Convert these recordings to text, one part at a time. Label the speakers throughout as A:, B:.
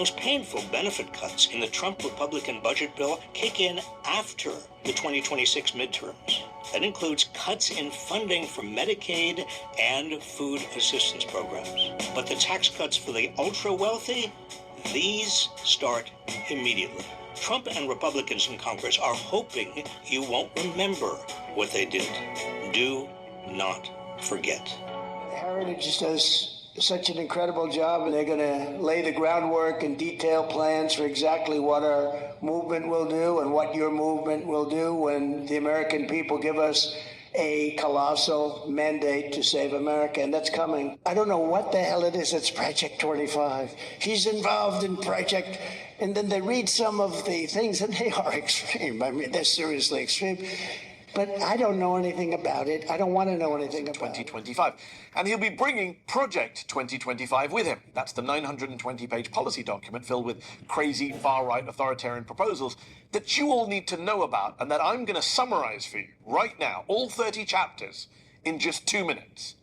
A: most painful benefit cuts in the Trump Republican budget bill kick in after the 2026 midterms. That includes cuts in funding for Medicaid and food assistance programs. But the tax cuts for the ultra-wealthy, these start immediately. Trump and Republicans in Congress are hoping you won't remember what they did. Do not forget.
B: Heritage does such an incredible job, and they're going to lay the groundwork and detail plans for exactly what our movement will do and what your movement will do when the American people give us a colossal mandate to save America, and that's coming. I don't know what the hell it is. It's Project 25. He's involved in Project, and then they read some of the things, and they are extreme. I mean, they're seriously extreme. But I don't know anything about it. I don't want to know anything about
C: 2025. And he'll be bringing Project 2025 with him. That's the 920-page policy document filled with crazy far-right authoritarian proposals that you all need to know about and that I'm going to summarize for you right now, all 30 chapters, in just 2 minutes.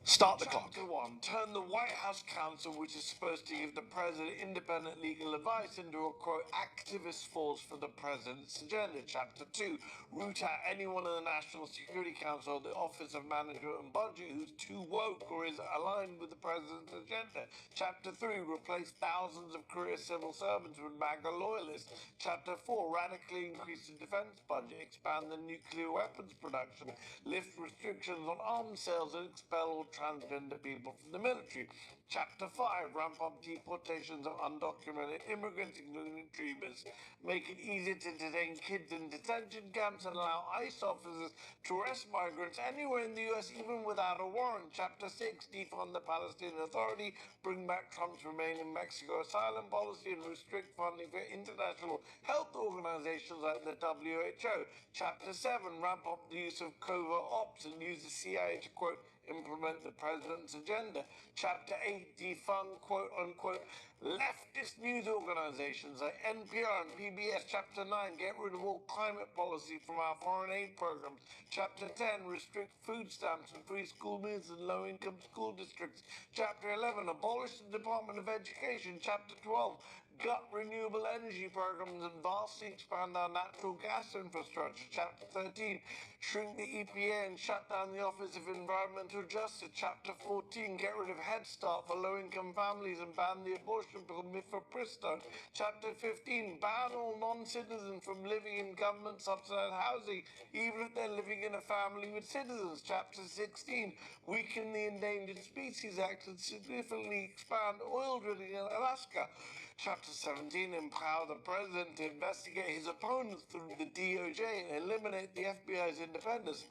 C: Start the clock.
D: Chapter 1. Turn the White House Counsel, which is supposed to give the president independent legal advice, into a, quote, activist force for the president's agenda. Chapter 2. Root out anyone in the National Security Council or the Office of Management and Budget who's too woke or is aligned with the president's agenda. Chapter 3. Replace thousands of career civil servants with MAGA loyalists. Chapter 4. Radically increase the defense budget, expand the nuclear weapons production, lift restrictions on arms sales, and expel all transgender people from the military. Chapter 5, ramp up deportations of undocumented immigrants, including dreamers. Make it easier to detain kids in detention camps and allow ICE officers to arrest migrants anywhere in the US, even without a warrant. Chapter 6, defund the Palestinian Authority, bring back Trump's Remain in Mexico asylum policy, and restrict funding for international health organizations like the WHO. Chapter 7, ramp up the use of covert ops and use the CIA to, quote, implement the president's agenda. Chapter 8, defund quote-unquote leftist news organizations like NPR and PBS. Chapter 9, get rid of all climate policy from our foreign aid programs. Chapter 10, restrict food stamps and free school meals in low-income school districts. Chapter 11, abolish the Department of Education. Chapter 12, gut renewable energy programs and vastly expand our natural gas infrastructure. Chapter 13, shrink the EPA and shut down the Office of Environmental Justice. Chapter 14, get rid of Head Start for low-income families and ban the abortion pill mifepristone. Chapter 15, ban all non-citizens from living in government-subsidized housing, even if they're living in a family with citizens. Chapter 16, weaken the Endangered Species Act and significantly expand oil drilling in Alaska. Chapter 17, empower the president to investigate his opponents through the DOJ and eliminate the FBI's independence.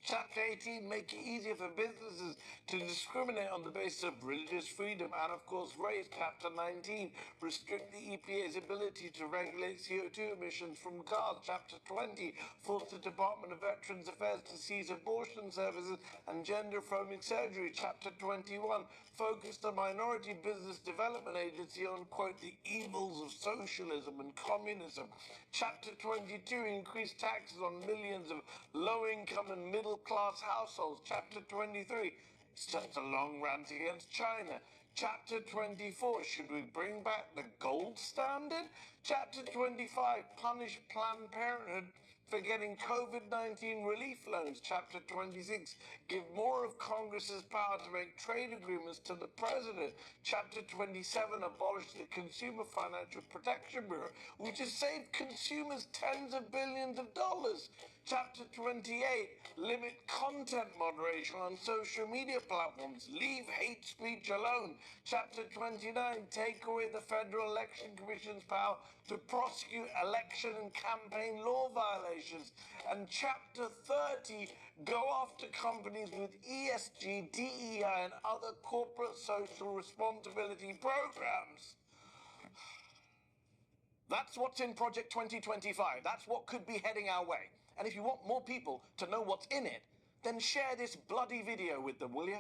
D: Chapter 18, make it easier for businesses to discriminate on the basis of religious freedom and, of course, race. Chapter 19, restrict the EPA's ability to regulate CO2 emissions from cars. Chapter 20, force the Department of Veterans Affairs to seize abortion services and gender-affirming surgery. Chapter 21, focus the Minority Business Development Agency on, quote, the evils of socialism and communism. Chapter 22, increase taxes on millions of low-income and middle-class households. Chapter 23, starts a long rant against China. Chapter 24, should we bring back the gold standard? Chapter 25, punish Planned Parenthood for getting COVID-19 relief loans. Chapter 26, give more of Congress's power to make trade agreements to the president. Chapter 27, abolish the Consumer Financial Protection Bureau, which has saved consumers tens of billions of dollars. Chapter 28, limit content moderation on social media platforms. Leave hate speech alone. Chapter 29, take away the Federal Election Commission's power to prosecute election and campaign law violations. And Chapter 30, go after companies with ESG, DEI, and other corporate social responsibility programs. That's what's in Project 2025. That's what could be heading our way. And if you want more people to know what's in it, then share this bloody video with them, will you?